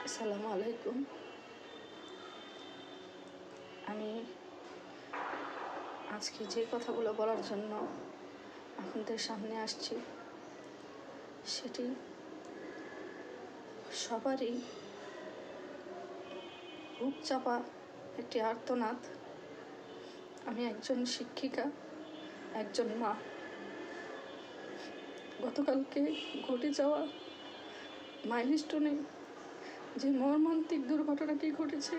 আসসালামু আলাইকুম। আমি আজকে যে কথাগুলো বলার জন্য আপনাদের সামনে আসছি, সেটি সবারই বুক চাপা একটি আর্তনাদ। আমি একজন শিক্ষিকা, একজন মা। গতকালকে ঘটে যাওয়া মাইলস্টোনে যে মর্মান্তিক দুর্ঘটনাটি ঘটেছে,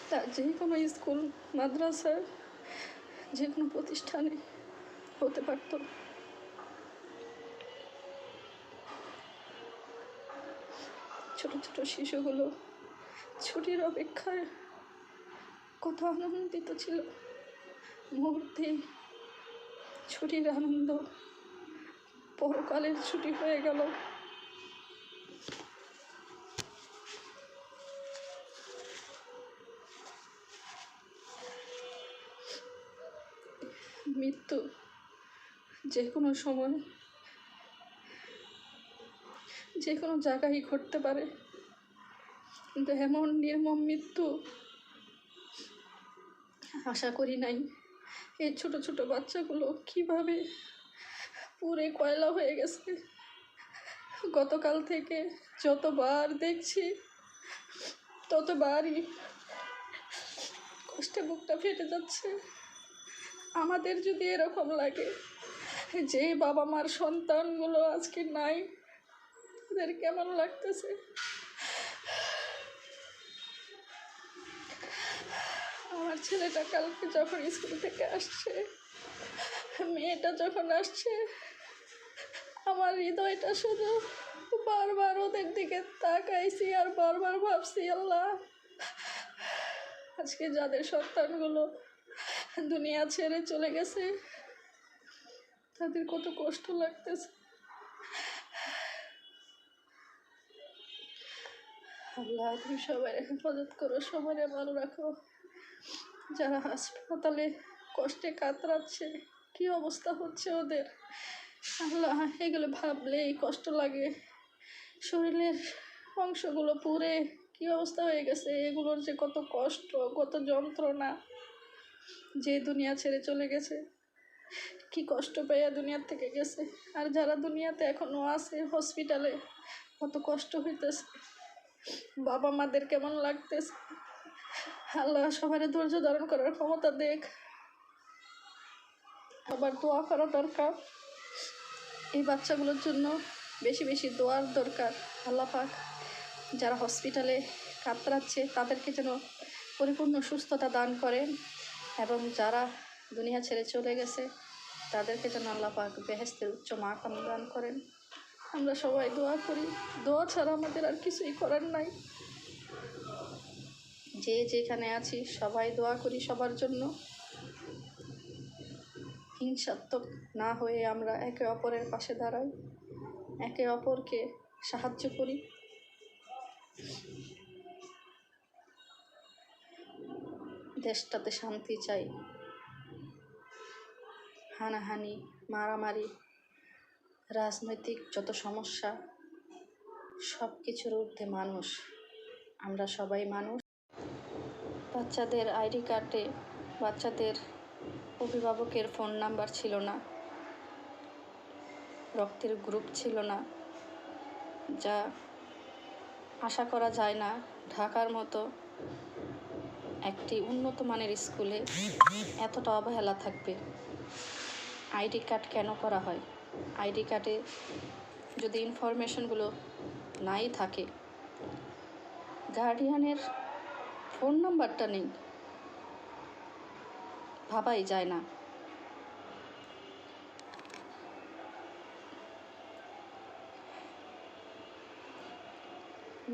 তা যে কোনো স্কুল, মাদ্রাসা, যে কোনো প্রতিষ্ঠানে হতে পারত। ছোট ছোট শিশুগুলো ছুটির অপেক্ষায় কত আনন্দিত ছিল। মুহূর্তে ছুটির আনন্দ পরকালের ছুটি হয়ে গেল। মৃত্যু যে কোনো সময়, যে কোনো জায়গায় ঘটতে পারে, কিন্তু এমন নির্মম মৃত্যু আশা করি নাই। এই ছোট ছোট বাচ্চাগুলো কিভাবে পুড়ে কয়লা হয়ে গেছে। গতকাল থেকে যতবার দেখছি ততবারই কষ্টে বুকটা ফেটে যাচ্ছে। আমাদের যদি এরকম লাগে, যে বাবা মার সন্তানগুলো আজকে নাই, তাদের কেমন লাগতেছে। আমার ছেলেটা কালকে যখন স্কুল থেকে আসছে, মেয়েটা যখন আসছে, আমার হৃদয়টা শুধু বারবার ওদের দিকে তাকাইছি আর বারবার ভাবছি, আল্লাহ, আজকে যাদের সন্তানগুলো দুনিয়া ছেড়ে চলে গেছে, তাদের কত কষ্ট লাগতেছে। আল্লাহ, তুমি সবাই হেফাজত করো, সবাই ভালো রাখো। যারা হাসপাতালে কষ্টে কাতরাচ্ছে, কি অবস্থা হচ্ছে ওদের, আল্লাহ, এগুলো ভাবলেই কষ্ট লাগে। শরীরের অংশগুলো পুড়ে কি অবস্থা হয়ে গেছে, এগুলোর যে কত কষ্ট, কত যন্ত্রণা। যে দুনিয়া ছেড়ে চলে গেছে, কি কষ্ট পাইয়া দুনিয়ার থেকে গেছে, আর যারা দুনিয়াতে এখনো আছে হসপিটালে, কত কষ্ট হইতেছে, বাবা মাদের কেমন লাগতেছে। আল্লাহ সবার ধৈর্য ধারণ করার ক্ষমতা দেখ। আবার দোয়া করা দরকার, এই বাচ্চাগুলোর জন্য বেশি বেশি দোয়ার দরকার। আল্লাহ পাক যারা হসপিটালে কাতরাচ্ছে, তাদেরকে যেন পরিপূর্ণ সুস্থতা দান করেন, এবং যারা দুনিয়া ছেড়ে চলে গেছে, তাদেরকে যেন আল্লাহ পাক বেহেশতের উচ্চ মাকাম দান করেন। আমরা সবাই দোয়া করি, দোয়া ছাড়া আমাদের আর কিছুই করার নাই। যে যেখানে আছি সবাই দোয়া করি সবার জন্য। হিংসাত্মক না হয়ে আমরা একে অপরের পাশে দাঁড়াই, একে অপরকে সাহায্য করি। দেশটাতে শান্তি চাই। হানাহানি, মারামারি, রাজনৈতিক যত সমস্যা, সব কিছুর ঊর্ধ্বে মানুষ। আমরা সবাই মানুষ। বাচ্চাদের আইডি কার্ডে বাচ্চাদের অভিভাবকের ফোন নাম্বার ছিল না, রক্তের গ্রুপ ছিল না, যা আশা করা যায় না ঢাকার মতো একটি উন্নত মানের স্কুলে এতটা অবহেলা থাকবে। আইডি কার্ড কেন করা হয়? আইডি কার্ডে যদি ইনফরমেশনগুলো নাই থাকে, গার্ডিয়ানের ফোন নাম্বারটা নেই, ভাবাই যায় না।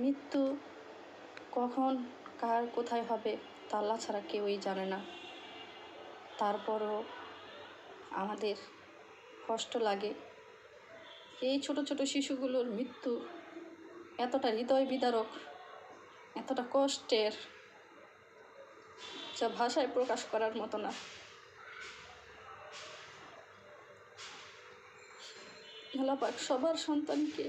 মৃত্যু কখন কার কোথায় হবে তা আল্লাহ ছাড়া কেউই জানে না। তারপরও আমাদের কষ্ট লাগে। এই ছোট ছোট শিশুগুলোর মৃত্যু এতটা হৃদয় বিদারক, এতটা কষ্টের, যা ভাষায় প্রকাশ করার মতো না। আল্লাহ পাক সবার সন্তানকে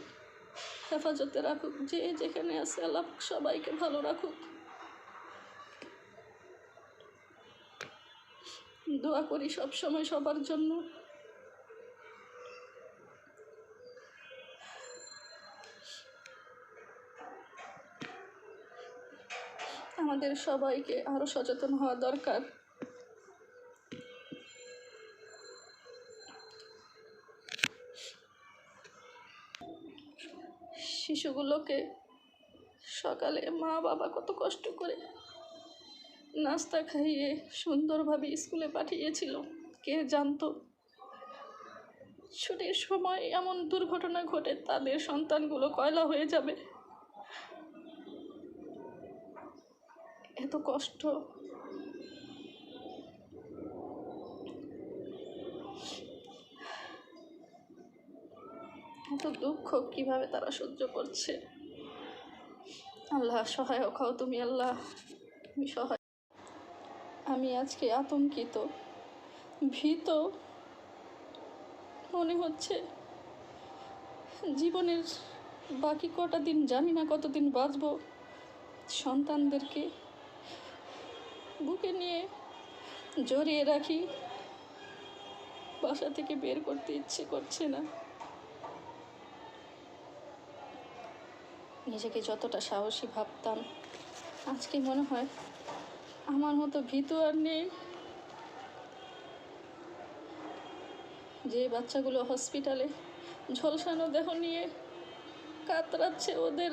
হেফাজতে রাখুক, যে যেখানে আছে আল্লাহ পাক সবাইকে ভালো রাখুক। দোয়া করি সব সময় সবার জন্য। আমাদের সবাইকে আরো সচেতন হওয়া দরকার। শিশুগুলোকে সকালে মা বাবা কত কষ্ট করে নাস্তা খাইয়ে সুন্দরভাবে স্কুলে পাঠিয়েছিল। কে জানতো ছুটির সময় এমন দুর্ঘটনা ঘটে তাদের সন্তানগুলো কয়লা হয়ে যাবে। এত কষ্ট, এত দুঃখ কিভাবে তারা সহ্য করছে। আল্লাহ সহায়ক হও তুমি, আল্লাহ তুমি সহায়। আমি আজকে আতঙ্কিত, ভীত মনে হচ্ছে। জীবনের বাকি কটা দিন, জানি না কতদিন বাঁচবো, সন্তানদেরকে বুকে নিয়ে জড়িয়ে রাখি, বাসা থেকে বের করতে ইচ্ছে করছে না। নিজেকে যতটা সাহসী ভাবতাম, আজকে মনে হয় আমার মতো ভীতু আর নেই। যে বাচ্চাগুলো হসপিটালে ঝলসানো দেহ নিয়ে কাতরাচ্ছে, ওদের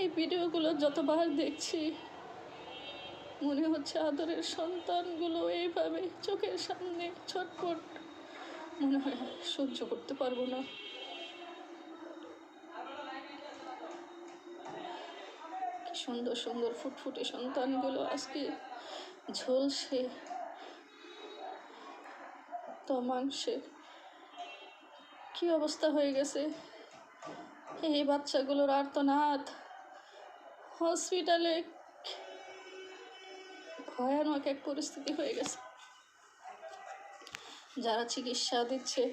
এই ভিডিওগুলো যতবার দেখছি মনে হচ্ছে আদরের সন্তানগুলো এইভাবে চোখের সামনে ছটফট, মনে হয় সহ্য করতে পারবো না। কি সুন্দর সুন্দর ফুটফুটে সন্তানগুলো আজকে ঝলসে তো মাংসে কি অবস্থা হয়ে গেছে। এই বাচ্চাগুলোর আর্তনাদ হসপিটালে ভয়ানক এক পরিস্থিতি হয়ে গেছে। যারা চিকিৎসা দিচ্ছে,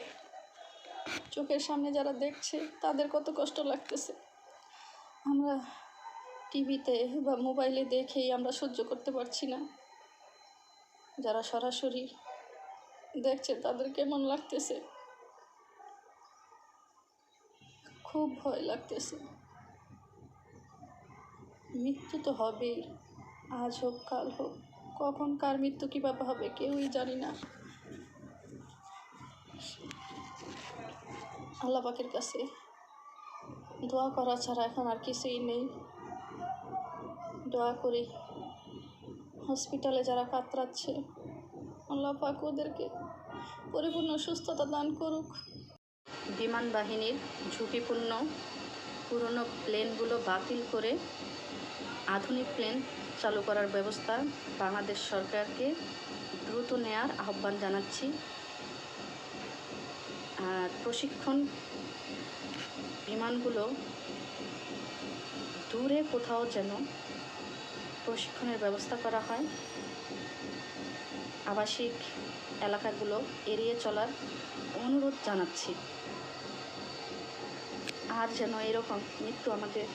চোখের সামনে যারা দেখছে, তাদের কত কষ্ট লাগতেছে। আমরা টিভিতে বা মোবাইলে দেখেই আমরা সহ্য করতে পারছি না। যারা সরাসরি দেখছে তাদের কেমন লাগতেছে, খুব ভয় লাগতেছে। মৃত্যু তো হবেই, আজ হোক কাল হোক, কখন কার মৃত্যু কীভাবে হবে কেউই জানি না। আল্লাহ পাকের কাছে দোয়া করা ছাড়া এখন আর কিছুই নেই। দোয়া করি হসপিটালে যারা কাতরাচ্ছে, আল্লাহ পাক ওদেরকে পরিপূর্ণ সুস্থতা দান করুক। বিমান বাহিনীর ঝুঁকিপূর্ণ পুরনো প্লেনগুলো বাতিল করে আধুনিক প্লেন চালু করার ব্যবস্থা বাংলাদেশ সরকারকে দ্রুত নেয়ার আহ্বান জানাচ্ছি। আর প্রশিক্ষণ বিমানগুলো দূরে কোথাও যেন প্রশিক্ষণের ব্যবস্থা করা হয়। আবাসিক এলাকাগুলো এড়িয়ে চলার অনুরোধ জানাচ্ছি। আর যেন এরকম মৃত্যু আমাদের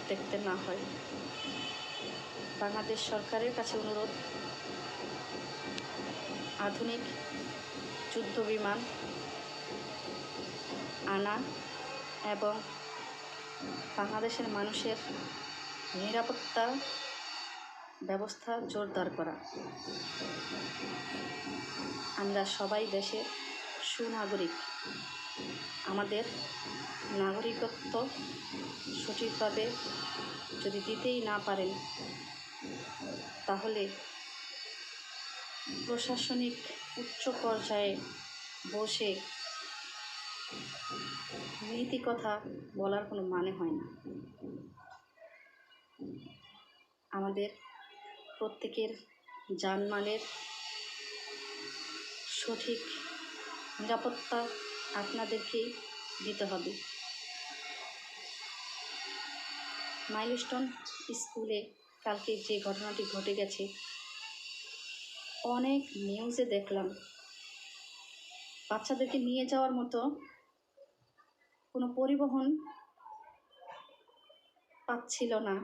দেখতে না হয়। বাংলাদেশ সরকারের কাছে অনুরোধ, আধুনিক যুদ্ধ বিমান আনা এবং বাংলাদেশের মানুষের নিরাপত্তা ব্যবস্থা জোরদার করা। আমরা সবাই দেশের সুনাগরিক। আমাদের নাগরিকত্ব সঠিকভাবে যদি দিতেই না পারেন, তাহলে প্রশাসনিক উচ্চ পর্যায়ে বসে নীতি কথা বলার কোনো মানে হয় না। আমাদের প্রত্যেকের জানমালের সঠিক নিরাপত্তা আপনাদেরকেই দিতে হবে। মাইলস্টোন স্কুলে কালকে যে ঘটনাটি ঘটে গেছে, অনেক নিউজে দেখলাম বাচ্চাদেরকে নিয়ে যাওয়ার মতো কোনো পরিবহন পাচ্ছিল না,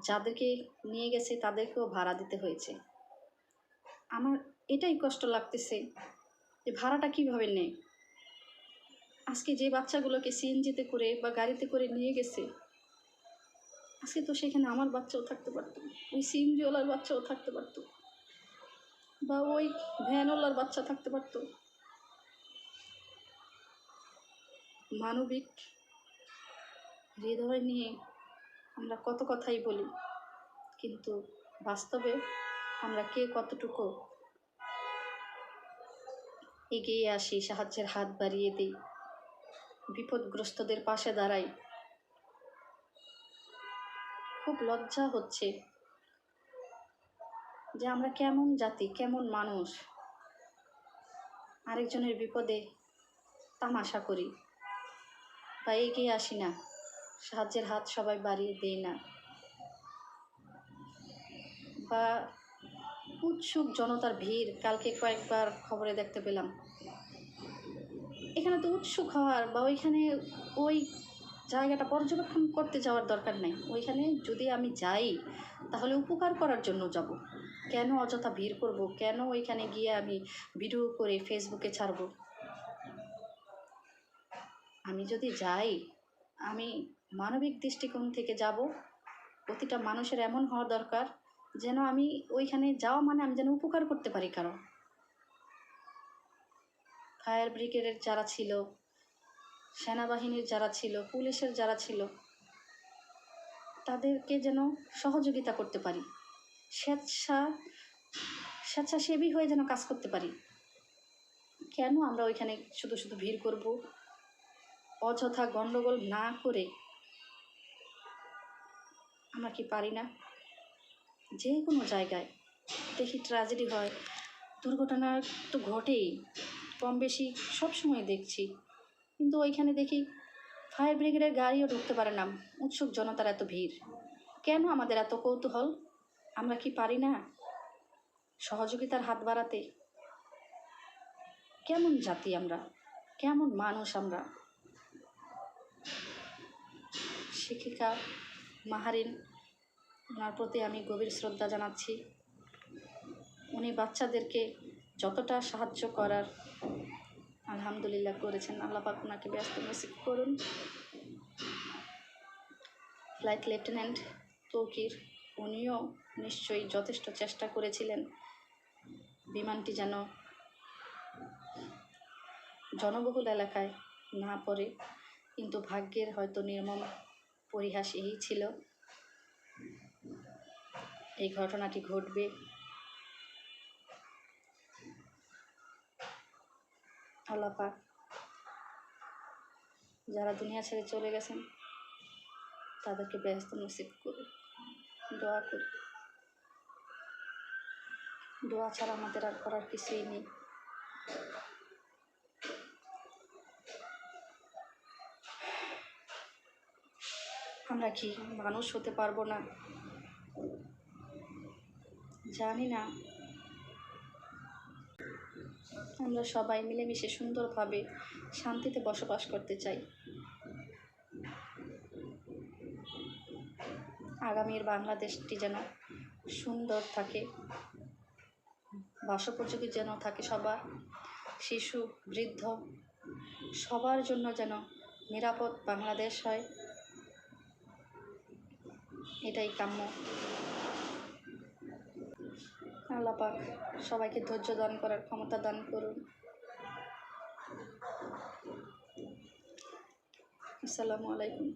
যাদেরকে নিয়ে গেছে তাদেরকেও ভাড়া দিতে হয়েছে। আমার এটাই কষ্ট লাগতেছে যে ভাড়াটা কিভাবে নেয়। আজকে যে বাচ্চাগুলোকে সিএনজিতে করে বা গাড়িতে করে নিয়ে গেছে, আজকে তো সেখানে আমার বাচ্চাও থাকতে পারতো, ওই সিএনজিওয়ালার বাচ্চাও থাকতে পারতো, বা ওই ভ্যানওয়ালার বাচ্চা থাকতে পারতো। মানবিক হৃদয় নিয়ে আমরা কত কথাই বলি, কিন্তু বাস্তবে আমরা কে কতটুকু এগিয়ে আসি, সাহায্যের হাত বাড়িয়ে দিই, বিপদগ্রস্তদের পাশে দাঁড়াই। খুব লজ্জা হচ্ছে যে আমরা কেমন জাতি, কেমন মানুষ, আরেকজনের বিপদে তামাশা করি বা এগিয়ে আসি না, সাহায্যের হাত সবাই বাড়িয়ে দেই না, বা উৎসুক জনতার ভিড়। কালকে কয়েকবার খবরে দেখতে পেলাম, এখানে তো উৎসুক হওয়ার বা ওইখানে ওই জায়গাটা পর্যবেক্ষণ করতে যাওয়ার দরকার নেই। ওইখানে যদি আমি যাই তাহলে উপকার করার জন্য যাব, কেন অযথা ভিড় করব? কেন ওইখানে গিয়ে আমি ভিডিও করে ফেসবুকে ছাড়ব? আমি যদি যাই, আমি মানবিক দৃষ্টিকোণ থেকে যাব। প্রতিটা মানুষের এমন হওয়া দরকার যেন আমি ওইখানে যাওয়া মানে আমি যেন উপকার করতে পারি কারো। ফায়ার ব্রিগেডের যারা ছিল, সেনাবাহিনীর যারা ছিল, পুলিশের যারা ছিল, তাদেরকে যেন সহযোগিতা করতে পারি, স্বেচ্ছাসেবী হয়ে যেন কাজ করতে পারি। কেন আমরা ওইখানে শুধু শুধু ভিড় করব? অযথা গণ্ডগোল না করে আমরা কি পারি না? যে কোনো জায়গায় দেখি ট্র্যাজেডি হয়, দুর্ঘটনা তো ঘটেই, কম বেশি সবসময় দেখছি, কিন্তু ওইখানে দেখি ফায়ার ব্রিগেডের গাড়িও ঢুকতে পারে না, উৎসুক জনতার এত ভিড়। কেন আমাদের এত কৌতূহল? আমরা কি পারি না সহযোগিতার হাত বাড়াতে? কেমন জাতি আমরা, কেমন মানুষ আমরা? শিক্ষিকা মাহারিন, ওনার প্রতি আমি গভীর শ্রদ্ধা জানাচ্ছি। উনি বাচ্চাদেরকে যতটা সাহায্য করার আলহামদুলিল্লাহ করেছেন। আল্লাহ পাক ওনাকে ব্যস্ত নসিব করুন। ফ্লাইট লেফটেন্যান্ট তৌকির, উনিও নিশ্চয়ই যথেষ্ট চেষ্টা করেছিলেন বিমানটি যেন জনবহুল এলাকায় না পড়ে, কিন্তু ভাগ্যের হয়তো নির্মম পরিহাস এই ছিল, এই ঘটনাটি ঘটবে। আল্লাহ পাক যারা দুনিয়া ছেড়ে চলে গেছেন তাদেরকে ব্যস্ত নসিব করুন। দোয়া করি, দোয়া ছাড়া আমাদের আর করার কিছুই নেই। আমরা কি মানুষ হতে পারবো না? জানি না। আমরা সবাই মিলেমিশে সুন্দরভাবে শান্তিতে বসবাস করতে চাই। আগামীর বাংলাদেশটি যেন সুন্দর থাকে, বাসোপযোগী যেন থাকে সবার, শিশু বৃদ্ধ সবার জন্য যেন নিরাপদ বাংলাদেশ হয়, এটাই কাম্য। আল্লাহ পাক সবাইকে ধৈর্য দান করার ক্ষমতা দান করুন। আসসালামু আলাইকুম।